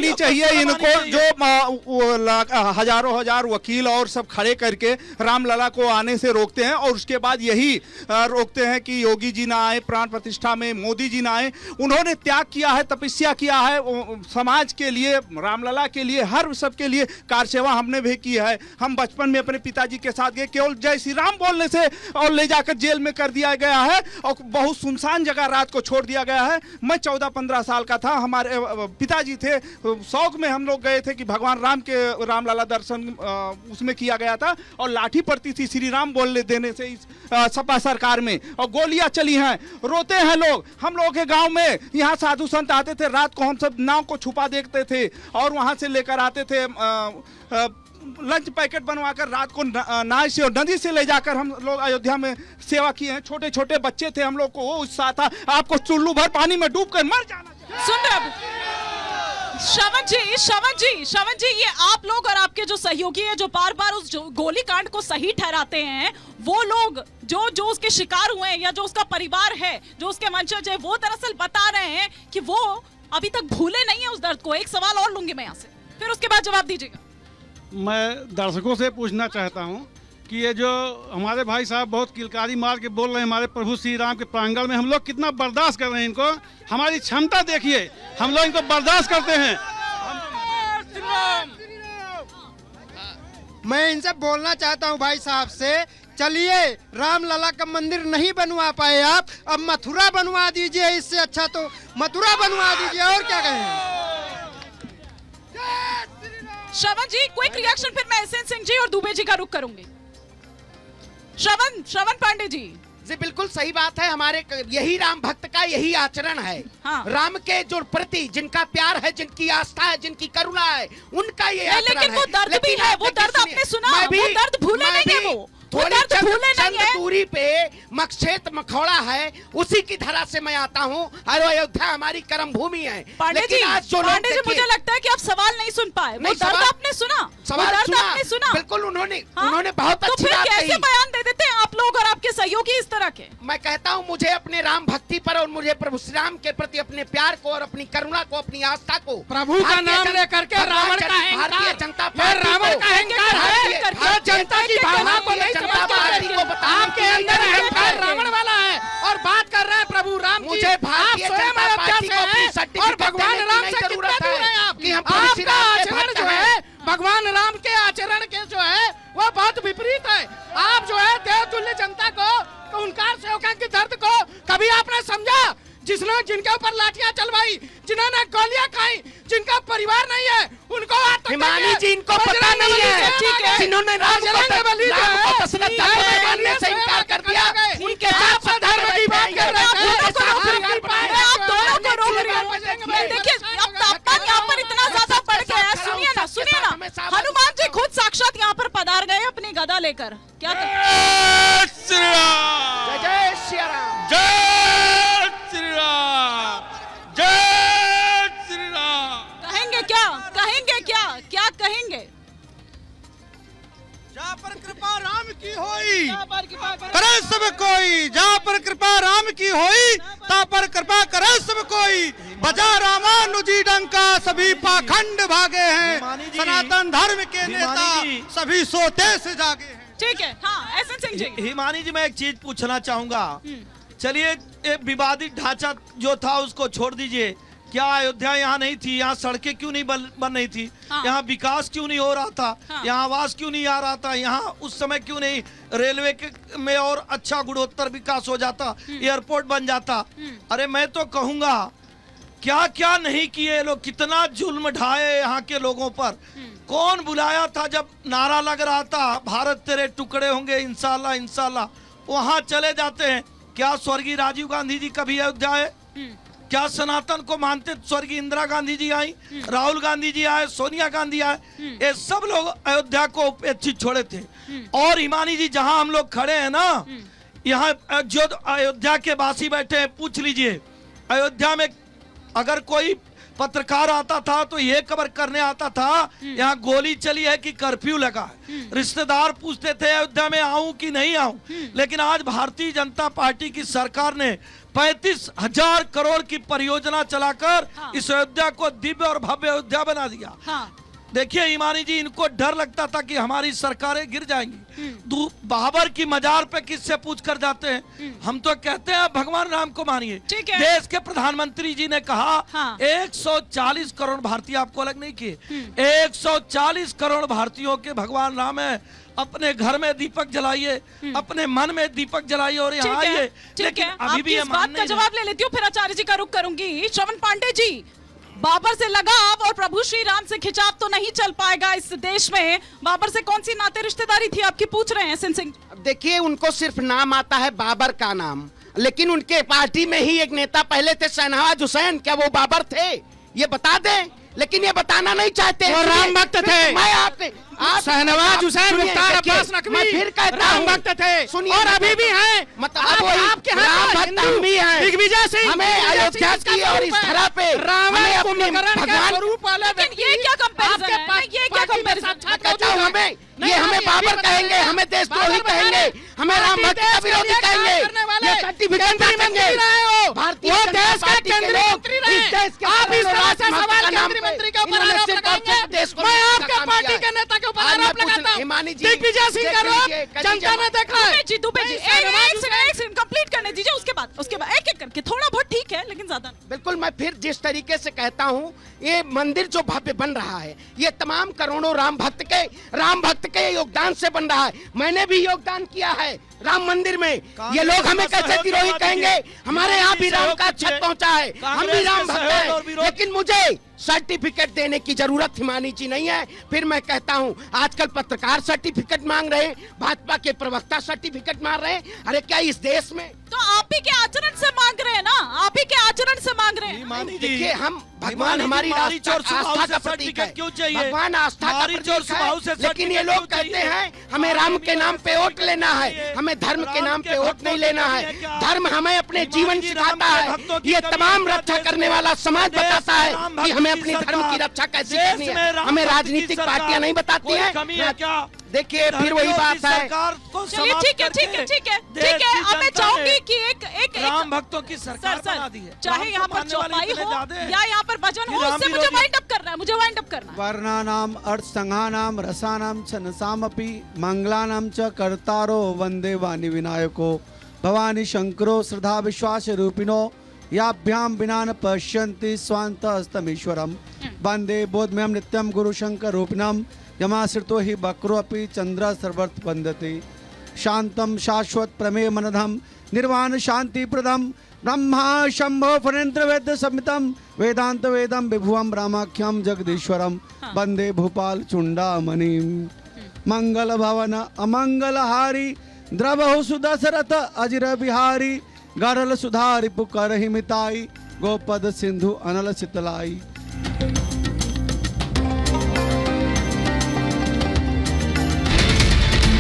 आनी चाहिए इनको, जो हजारों हजार वकील और सब खड़े करके रामलला को आने से रोकते हैं और उसके बाद यही रोकते हैं कि योगी जी ना आए प्राण प्रतिष्ठा में, मोदी जी ना आए। उन्होंने त्याग किया है, तपस्या किया है समाज के लिए, रामलला के लिए, हर सबके लिए कार सेवा हमने भी की है। हम बचपन में अपने पिताजी के साथ गए, केवल जय श्री राम बोलने से और ले जाकर जेल में कर दिया गया है और बहुत सुनसान जगह रात को छोड़ दिया गया है। मैं 14-15 साल का था, हमारे पिताजी थे, शौक में हम लोग गए थे कि भगवान राम के रामलला दर्शन उसमें किया गया था और लाठी पड़ती थी श्री राम बोलने देने से इस सपा सरकार में, और गोलियां चली हैं, रोते हैं लोग। हम लोगों के गांव में यहाँ साधु संत आते थे, रात को हम सब नाव को छुपा देखते थे और वहां से लेकर आते थे लंच पैकेट बनवाकर रात को नाव से और नदी से ले जाकर हम लोग अयोध्या में सेवा किए हैं। छोटे छोटे बच्चे थे हम लोग को, वो उत्साह था, आपको चुल्लू भर पानी में डूब कर मर जाना चाहिए। सुन रहे श्रवण जी, ये आप लोग और आपके जो सहयोगी हैं जो बार बार उस गोली कांड को सही ठहराते हैं, वो लोग जो उसके शिकार हुए हैं या जो उसका परिवार है, जो उसके वंशज है, वो दरअसल बता रहे हैं कि वो अभी तक भूले नहीं है उस दर्द को। एक सवाल और लूंगी मैं यहाँ से, फिर उसके बाद जवाब दीजिएगा। मैं दर्शकों से पूछना चाहता हूँ कि ये जो हमारे भाई साहब बहुत किलकारी मार के बोल रहे हैं हमारे प्रभु श्री राम के प्रांगण में, हम लोग कितना बर्दाश्त कर रहे हैं इनको। हमारी क्षमता देखिए, हम लोग इनको बर्दाश्त करते हैं। मैं इनसे बोलना चाहता हूँ भाई साहब से, चलिए रामलला का मंदिर नहीं बनवा पाए आप, अब मथुरा बनवा दीजिए, इससे अच्छा तो मथुरा बनवा दीजिए, और क्या कहें। श्रवण जी, क्विक रिएक्शन, फिर मैं एसएन सिंह जी और दुबे जी का रुख करूंगी। श्रवण पांडे जी बिल्कुल सही बात है, हमारे यही राम भक्त का यही आचरण है। हाँ। राम के जो प्रति जिनका प्यार है, जिनकी आस्था है, जिनकी करुणा है, उनका ये आचरण है। लेकिन वो दर्द भी है, वो दर्द आपने सुना, वो दर्द भूले नहीं है, वो दर्द भूले नहीं है। दूरी पे मक्षेत मखौड़ा है, उसी की धरा से मैं आता हूँ, और अयोध्या हमारी कर्म भूमि है। पांडे जी, मुझे लगता है कि आप सवाल नहीं सुन पाए। वो दर्द आपने सुना, सवाल आपने सुना, बिल्कुल उन्होंने बहुत अच्छी बात कही। कैसे बयान दे देते हैं आप लोग और आपके सहयोगी इस तरह के। मैं कहता हूँ मुझे अपने राम भक्ति पर और मुझे प्रभु श्री राम के प्रति अपने प्यार को और अपनी करुणा को, अपनी आस्था को, प्रभु का नाम लेकर के रावण का भारतीय जनता पार्टी, रावण का अहंकार है, जनता की भावना को नहीं पार्टी को आपके अंदर अहंकार रावण वाला है और बात कर रहे हैं प्रभु राम की। मुझे भारतीय जनता पार्टी को अपनी और भगवान राम से कितना दूर है आप? आपका आचरण जो है भगवान राम के आचरण के जो है वो बहुत विपरीत है। आप जो है देवतुल्य जनता को, उनकार सेवकों के दर्द को कभी आपने समझा? जिनके ऊपर लाठियां चलवाई, जिन्होंने गोलियां खाई, जिनका परिवार नहीं है, उनको हिमानी जी इनको पता नहीं है, जिन्होंने राम को दशरथ मानने से इनकार कर दिया, उनके साथ धर्म की बात कर रहे हैं। आप दोनों को रोक रहे हैं। देखिए अब तापमान यहाँ पर इतना ज्यादा बढ़ गया है। सुनिए ना, हनुमान जी खुद साक्षात यहाँ पर पधार गए अपनी गदा लेकर। क्या जय श्री राम, जय श्री राम, जय श्री राम। कहेंगे क्या, क्या कहेंगे? जहाँ पर कृपा राम की होई करे सब कोई, जहाँ पर कृपा राम की होई ता पर कृपा करे सब कोई। बजा रामानुजी डंका सभी पाखंड भागे हैं, सनातन धर्म के नेता सभी सोते से जागे हैं। ठीक है, हाँ एसएन सिंह जी। हिमानी जी, मैं एक चीज पूछना चाहूंगा। चलिए, एक विवादित ढांचा जो था उसको छोड़ दीजिए। क्या अयोध्या यहाँ नहीं थी? यहाँ सड़कें क्यों नहीं बन रही थी? हाँ। यहाँ विकास क्यों नहीं हो रहा था? हाँ। यहाँ आवास क्यों नहीं आ रहा था? यहाँ उस समय क्यों नहीं रेलवे में और अच्छा गुणोत्तर विकास हो जाता, एयरपोर्ट बन जाता? अरे मैं तो कहूँगा क्या क्या नहीं किए लोग, कितना जुल्म ढाए यहाँ के लोगों पर। कौन बुलाया था जब नारा लग रहा था भारत तेरे टुकड़े होंगे इंशाल्लाह इंशाल्लाह? वहाँ चले जाते हैं। क्या स्वर्गीय राजीव गांधी जी कभी अयोध्या आए? क्या सनातन को मानते स्वर्गीय इंदिरा गांधी जी आई, राहुल गांधी जी आए, सोनिया गांधी आए? ये सब लोग अयोध्या को उपेक्षित छोड़े थे। और हिमानी जी, जहां हम लोग खड़े हैं ना, यहाँ जो अयोध्या के वासी बैठे हैं, पूछ लीजिए अयोध्या में अगर कोई पत्रकार आता था तो ये खबर करने आता था यहाँ गोली चली है कि कर्फ्यू लगा है। रिश्तेदार पूछते थे अयोध्या में आऊं कि नहीं आऊं। लेकिन आज भारतीय जनता पार्टी की सरकार ने 35,000 करोड़ की परियोजना चलाकर हाँ। इस अयोध्या को दिव्य और भव्य अयोध्या बना दिया। हाँ। देखिए ईमानी जी, इनको डर लगता था कि हमारी सरकारें गिर जाएंगी। बाबर की मजार पे किससे पूछ कर जाते हैं? हम तो कहते हैं भगवान राम को मानिए। ठीक है। देश के प्रधानमंत्री जी ने कहा हाँ। 140 करोड़ भारतीय, आपको अलग नहीं किए, 140 करोड़ भारतीयों के भगवान राम है। अपने घर में दीपक जलाइए, अपने मन में दीपक जलाइए और यहाँ आइए। ठीक लेकिन है, अभी भी आपकी ये इस बात मानने का नहीं। जवाब ले लेती हूँ, फिर आचार्य जी का रुख करूंगी। श्रवण पांडे जी, बाबर से लगाव और प्रभु श्री राम से खिंचाव तो नहीं चल पाएगा इस देश में। बाबर से कौन सी नाते रिश्तेदारी थी आपकी, पूछ रहे हैं सिंह सिंह। अब देखिए, उनको सिर्फ नाम आता है बाबर का नाम, लेकिन उनके पार्टी में ही एक नेता पहले थे शहनवाज हुसैन, क्या वो बाबर थे? ये बता दें, लेकिन ये बताना नहीं चाहते। वो राम भक्त थे। मैं आपने शहनवाज हुसैन, सुनिए, मुख्तार देखिए, अब्बास नकवी मैं फिर कहता राम हूं, भक्त थे। सुनिए, और अभी भी हैं। मतलब आप- वही आपके राम हाथ भक्त हिंदू हम भी हैं। दिग्विजय सिंह, हमें दिग्विजय अयोध्या सिंह की और इस धरा पे रावण हमें अपने कुंभकर्ण के भगवान स्वरूप वाले लेकिन व्यक्ति ये क्या comparison आपके है? पास- ये क्या पार्टी में comparison? साक्षात मैं कहता हूं, मौजूद हमें हैं। ये हमें नहीं, बाबर अभी कहेंगे, बता हमें देशद्रोही बाबर बता कहेंगे, रहे। हमें राम पार्टी भक्त का देश के विरोधी लिए काम कहेंगे, करने वाले ये सर्टिफिकेट केंद्रीय देंगे। मंत्री रहे हो। भारतीय वो जनता देश के पार्टी के केंद्रीय लोग मंत्री इस रहे। देश के आप इस तरह से राष्ट्रभक्त सवाल का नाम केंद्रीय पे मंत्री के ऊपर इन्होंने आरोप सिर्फ और लगाएंगे। सिर्फ देश को मैं लूटने का आपके काम पार्टी किया के है। नेता के ऊपर आज मैं आरोप पूछ लगाता हूं। हिमानी जी, दिग्विजय सिंह का देख आरोप लीजिए, कल जनता ने देखा है। दुबे जी, एक सेकंड कंप्लीट करने दीजिए, उसके बाद एक एक करके, थोड़ा बहुत ठीक है लेकिन ज्यादा नहीं। बिल्कुल, मैं फिर जिस तरीके से कहता हूँ, ये मंदिर जो भव्य बन रहा है, ये तमाम करोड़ों राम भक्त के योगदान से बन रहा है। मैंने भी योगदान किया है राम मंदिर में। ये लोग हमें कैसे द्रोही कहेंगे? हमारे यहाँ भी राम का छत पहुँचा है, हम भी राम भक्त हैं, लेकिन मुझे सर्टिफिकेट देने की जरूरत हिमानी जी नहीं है। फिर मैं कहता हूँ, आजकल पत्रकार सर्टिफिकेट मांग रहे हैं, भाजपा के प्रवक्ता सर्टिफिकेट मांग रहे हैं। अरे क्या इस देश में तो आप ही के आचरण से मांग रहे हैं ना, आप ही के आचरण से मांग रहे हैं। ईमानी जी, देखिए, हम भगवान हमारी मारी चोर आस्था स्वभाव का से प्रतीक है, सर्टिफिकेट क्यों चाहिए? भगवान आस्था का मारी चोर प्रतीक स्वभाव से है, लेकिन ये सर्टिफिकेट लोग क्यों कहते चाहिए? हैं हमें राम के नाम पे वोट लेना है, हमें धर्म के नाम पे वोट नहीं लेना है। धर्म हमें अपने जीवन सिखाता है। ये तमाम रक्षा करने वाला समाज बताता है कि हमें अपनी धर्म की रक्षा कैसे करनी है। हमें राजनीतिक पार्टियां नहीं बताती हैं। देखिए, फिर वही बात है। चलिए ठीक है, अब मैं चाहूंगी कि एक राम भक्तों की सरकार सर बना दी है। चाहे यहाँ पर चौपाई हो या यहाँ पर भजन हो, उससे मुझे वाइंड अप करना है, मुझे वाइंड अप करना है। वर्णानाम अर्थसंघानाम रसानाम च नसामपि मंगलानाम च कर्तारो वंदे वाणी विनायको भवानी शंकरो श्रद्धा विश्वास रूपिणो याभ्याम विना न पश्यन्ति स्वान्तस्तमीश्वरम वंदे बोधमयम नित्यम गुरु शंकर रूपिणम यमाश्रितो हि वक्रो अपि चंद्र सर्वर्थ वंदते शांतम शाश्वत प्रमेय मनधम निर्वाण शांति प्रदम ब्रह्मा शंभो फणेन्द्र वेद समितम वेदांत वेदम विभुवम रामाख्यम जगदीश्वरम वंदे भूपाल चुंडामणिम मंगल भवन अमंगलहारी द्रवहु सुदशरथ अजिर बिहारी गरल सुधारि पुकर हिमिताई गोपद सिंधु अनल शीतलाई